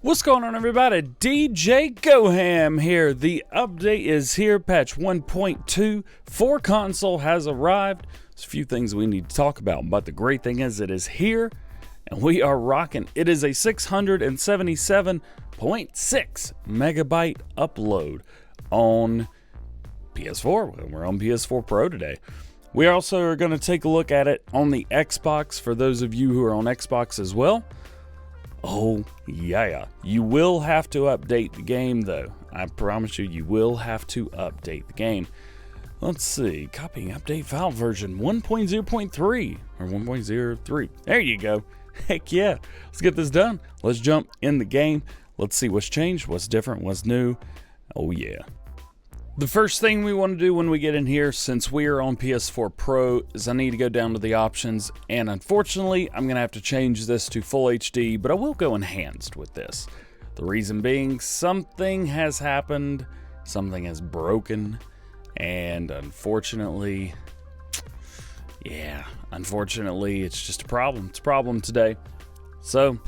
What's going on, everybody? DJ Goham here. The update is here. Patch 1.2 for console has arrived. There's a few things we need to talk about, but the great thing is it is here and we are rocking. It is a 677.6 megabyte upload on PS4. We're on PS4 Pro today. We also are going to take a look at it on the Xbox for those of you who are on Xbox as well. Oh, yeah. You will have to update the game, though. I promise you, you will have to update the game. Let's see. Copying update file version 1.0.3 or 1.03. There you go. Heck yeah. Let's get this done. Let's jump in the game. Let's see what's changed, what's different, what's new. Oh, yeah. The first thing we want to do when we get in here, since we are on PS4 Pro, is I need to go down to the options, and unfortunately, I'm going to have to change this to Full HD, but I will go enhanced with this. The reason being, something has happened, something has broken, and unfortunately, it's just a problem. It's a problem today. So,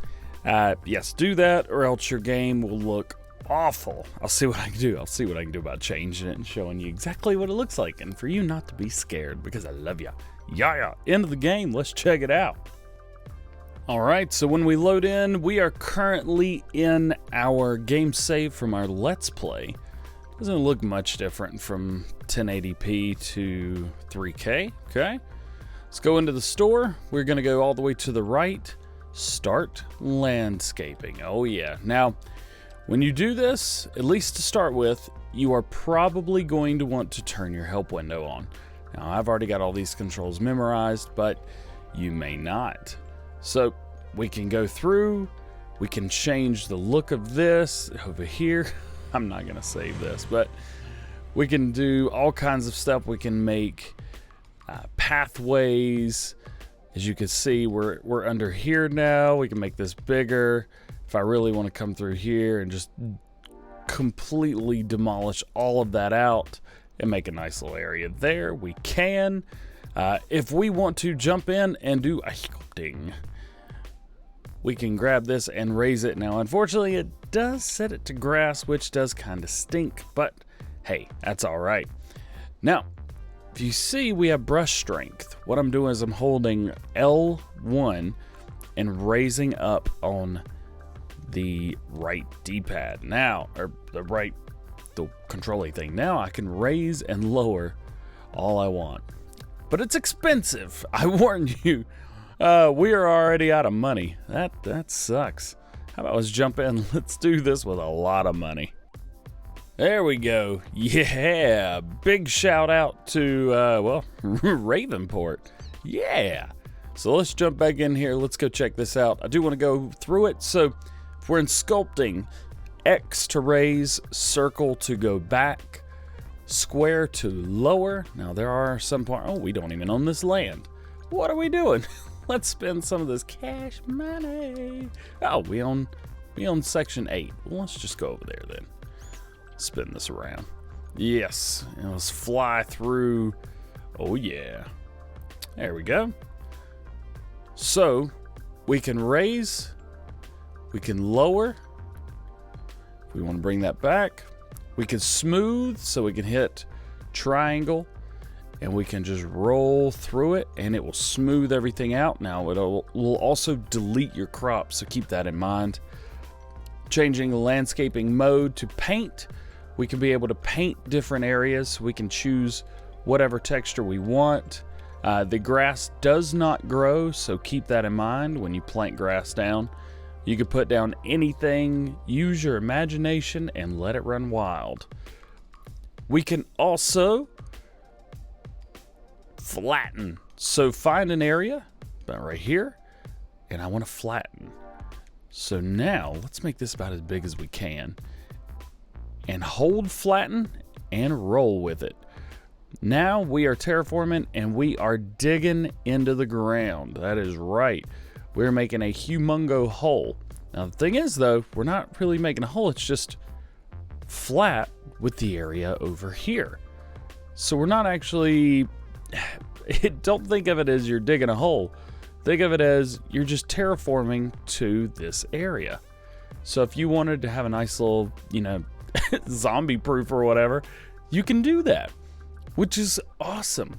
yes, do that, or else your game will look awful. I'll see what I can do. I'll see what I can do about changing it and showing you exactly what it looks like, and for you not to be scared because I love ya. Yeah. End of the game. Let's check it out. All right, so when we load in, we are currently in our game save from our Let's Play. Doesn't look much different from 1080p to 3K. Okay, let's go into the store. We're going to go all the way to the right. Start landscaping. Oh yeah. Now, when you do this, at least to start with, you are probably going to want to turn your help window on. Now, I've already got all these controls memorized, but you may not. So we can go through, we can change the look of this over here. I'm not going to save this, but we can do all kinds of stuff. We can make pathways. As you can see, we're under here now. We can make this bigger. If I really want to come through here and just completely demolish all of that out and make a nice little area there, we can. If we want to jump in and do a sculpting, we can grab this and raise it. Now, unfortunately, it does set it to grass, which does kind of stink, but hey, that's all right. Now, if you see, we have brush strength. What I'm doing is I'm holding L1 and raising up on the right D-pad now, or the controlling thing. Now I can raise and lower all I want, but it's expensive. I warn you. We are already out of money. That sucks. How about let's jump in? Let's do this with a lot of money. There we go. Yeah, big shout out to Ravenport. Yeah. So let's jump back in here. Let's go check this out. I do want to go through it. So if we're in sculpting, X to raise, circle to go back, square to lower. Now there are some parts. Oh, we don't even own this land. What are we doing? Let's spend some of this cash money. Oh, we own section 8. Well, let's just go over there then. Spin this around. Yes, and let's fly through. Oh yeah. There we go. So we can raise. We can lower. If we want to bring that back, we can smooth, so we can hit triangle and we can just roll through it and it will smooth everything out. Now it will also delete your crop, so keep that in mind. Changing the landscaping mode to paint, we can be able to paint different areas. We can choose whatever texture we want. The grass does not grow, so keep that in mind when you plant grass down. You can put down anything, use your imagination, and let it run wild. We can also flatten. So find an area, about right here, and I want to flatten. So now, let's make this about as big as we can. And hold flatten and roll with it. Now we are terraforming and we are digging into the ground. That is right. We're making a humongo hole. Now the thing is though, we're not really making a hole, it's just flat with the area over here. So we're not actually, don't think of it as you're digging a hole. Think of it as you're just terraforming to this area. So if you wanted to have a nice little, you know, zombie proof or whatever, you can do that, which is awesome.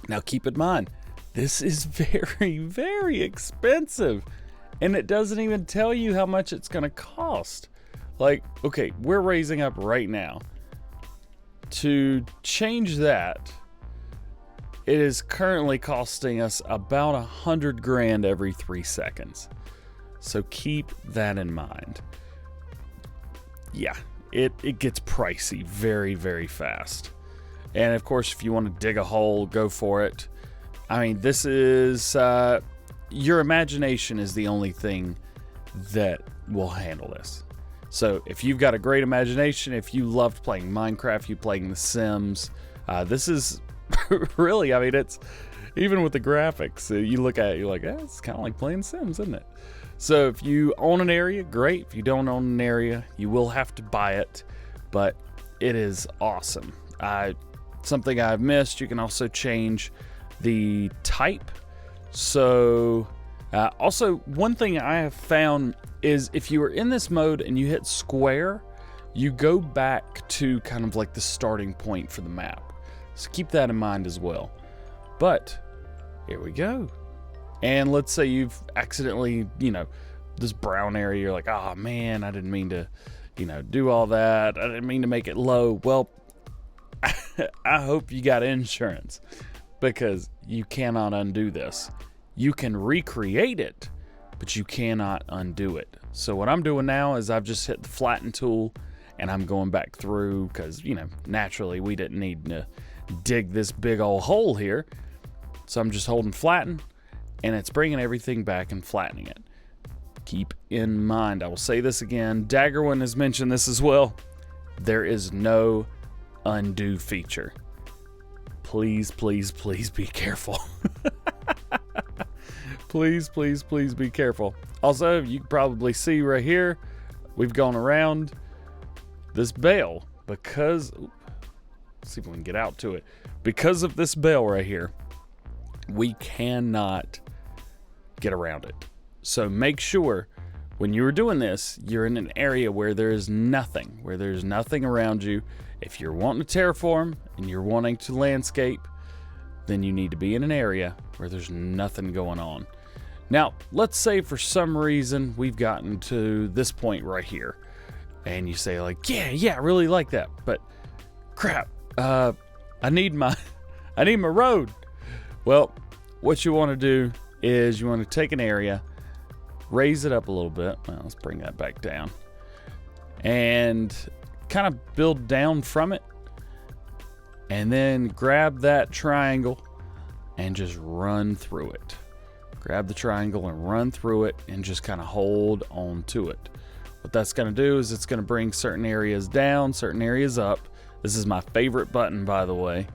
Now keep in mind, this is very, very expensive, and it doesn't even tell you how much it's going to cost. Like, okay, we're raising up right now. To change that, it is currently costing us about 100 grand every 3 seconds. So keep that in mind. Yeah, it gets pricey very, very fast. And of course, if you want to dig a hole, go for it. I mean, this is, your imagination is the only thing that will handle this. So if you've got a great imagination, if you loved playing Minecraft, you playing The Sims, this is really, I mean, it's, even with the graphics, you look at it, you're like, it's kind of like playing Sims, isn't it? So if you own an area, great. If you don't own an area, you will have to buy it, but it is awesome. Something I've missed, you can also change the type. So also, one thing I have found is if you are in this mode and you hit square, you go back to kind of like the starting point for the map. So keep that in mind as well. But here we go. And let's say you've accidentally, you know, this brown area, you're like, oh man, I didn't mean to, you know, do all that. I didn't mean to make it low. Well, I hope you got insurance, because you cannot undo this. You can recreate it, but you cannot undo it. So what I'm doing now is I've just hit the flatten tool and I'm going back through, because, you know, naturally we didn't need to dig this big old hole here. So I'm just holding flatten, and it's bringing everything back and flattening it. Keep in mind, I will say this again, Daggerwin has mentioned this as well, there is no undo feature. Please, please, please be careful. Please, please, please be careful. Also, you can probably see right here, we've gone around this bale because, let's see if we can get out to it. Because of this bale right here, we cannot get around it. So make sure when you're doing this, you're in an area where there is nothing, around you. If you're wanting to terraform and you're wanting to landscape, then you need to be in an area where there's nothing going on. Now, let's say for some reason we've gotten to this point right here, and you say like, yeah, I really like that, but crap, I need my road. Well, what you want to do is you want to take an area, raise it up a little bit. Well, let's bring that back down, and kind of build down from it, and then grab that triangle and just run through it. Grab the triangle and run through it, and just kind of hold on to it. What that's going to do is it's going to bring certain areas down, certain areas up. This is my favorite button, by the way.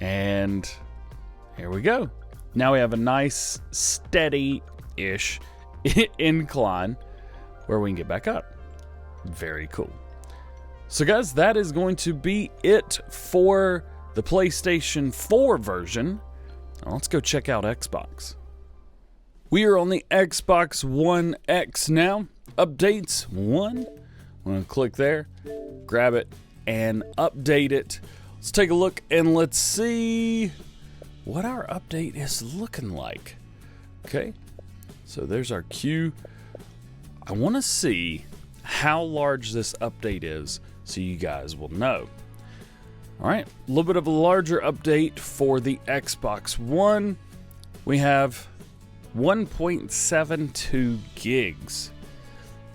And here we go. Now we have a nice steady-ish incline where we can get back up. Very cool. So guys, that is going to be it for the PlayStation 4 version. Now let's go check out Xbox. We are on the Xbox One X now. Updates 1. I'm going to click there, grab it, and update it. Let's take a look and let's see what our update is looking like. Okay, so there's our queue. I want to see how large this update is so you guys will know. All right, a little bit of a larger update for the Xbox One. We have 1.72 gigs.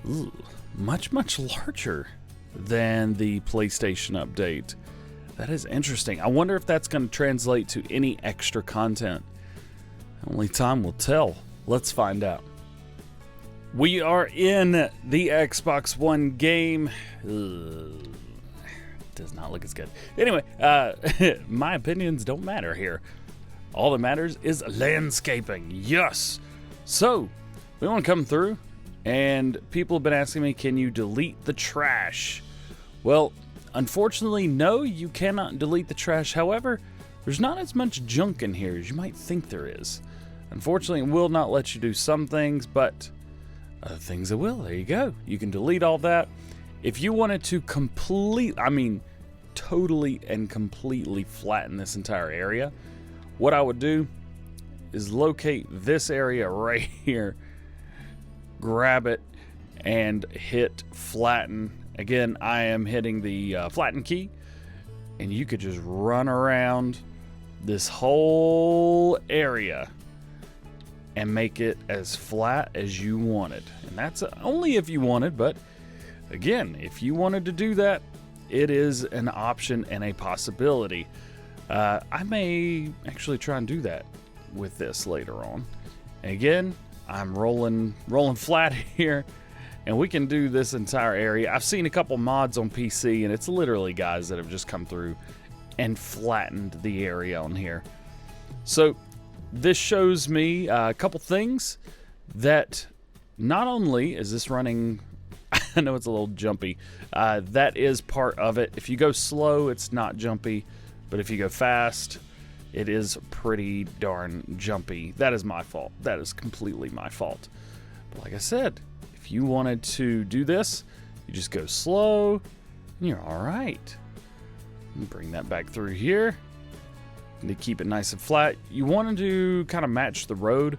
Ooh, much larger than the PlayStation update. That is interesting. I wonder if that's going to translate to any extra content. Only time will tell. Let's find out. We are in the Xbox One game. Ugh, does not look as good. Anyway, my opinions don't matter here. All that matters is landscaping. Yes. So, we want to come through, and people have been asking me, can you delete the trash? Well, unfortunately, no, you cannot delete the trash. However, there's not as much junk in here as you might think there is. Unfortunately, it will not let you do some things, but other things that will. There you go. You can delete all that. If you wanted to totally and completely flatten this entire area, what I would do is locate this area right here, grab it, and hit flatten. Again, I am hitting the flatten key, and you could just run around this whole area and make it as flat as you wanted. And that's only if you wanted, but again, if you wanted to do that, it is an option and a possibility. I may actually try and do that with this later on. And again, I'm rolling flat here, and we can do this entire area. I've seen a couple mods on PC, and it's literally guys that have just come through and flattened the area on here. So this shows me a couple things that not only is this running, I know it's a little jumpy, that is part of it. If you go slow, it's not jumpy, but if you go fast, it is pretty darn jumpy. That is my fault. That is completely my fault. But like I said, if you wanted to do this, you just go slow and you're all right. Bring that back through here to keep it nice and flat. You wanted to kind of match the road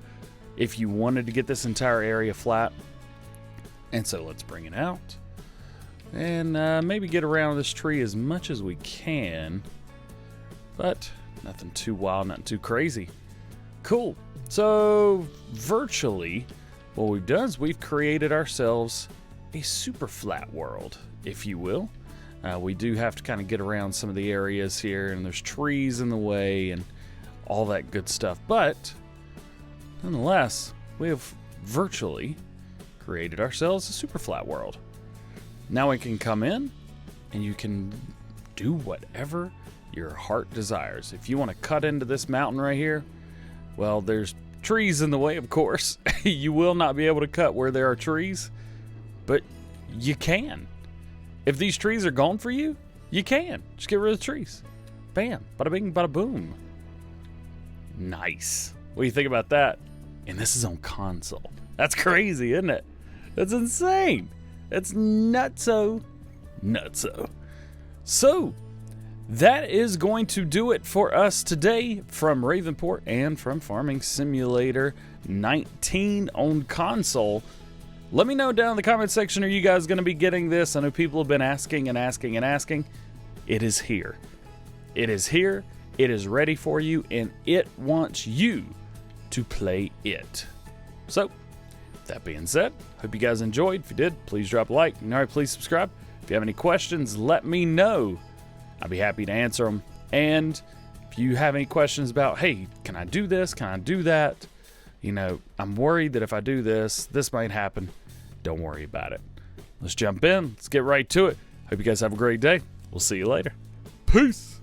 if you wanted to get this entire area flat. And so let's bring it out and maybe get around this tree as much as we can, but nothing too wild, nothing too crazy. Cool. So virtually what we've done is we've created ourselves a super flat world, if you will. We do have to kind of get around some of the areas here, and there's trees in the way and all that good stuff. But nonetheless, we have virtually created ourselves a super flat world. Now we can come in and you can do whatever your heart desires. If you want to cut into this mountain right here, well, there's trees in the way, of course. You will not be able to cut where there are trees, but you can. If these trees are gone for you, you can. Just get rid of the trees. Bam. Bada bing, bada boom. Nice. What do you think about that? And this is on console. That's crazy, isn't it? That's insane. That's nutso. Nutso. So, that is going to do it for us today from Ravenport and from Farming Simulator 19 on console. Let me know down in the comment section, are you guys going to be getting this? I know people have been asking and asking and asking. It is here. It is here. It is ready for you, and it wants you to play it. So, that being said, hope you guys enjoyed. If you did, please drop a like. And all right, please subscribe. If you have any questions, let me know. I'd be happy to answer them. And if you have any questions about, hey, can I do this? Can I do that? You know, I'm worried that if I do this, this might happen. Don't worry about it. Let's jump in. Let's get right to it. Hope you guys have a great day. We'll see you later. Peace.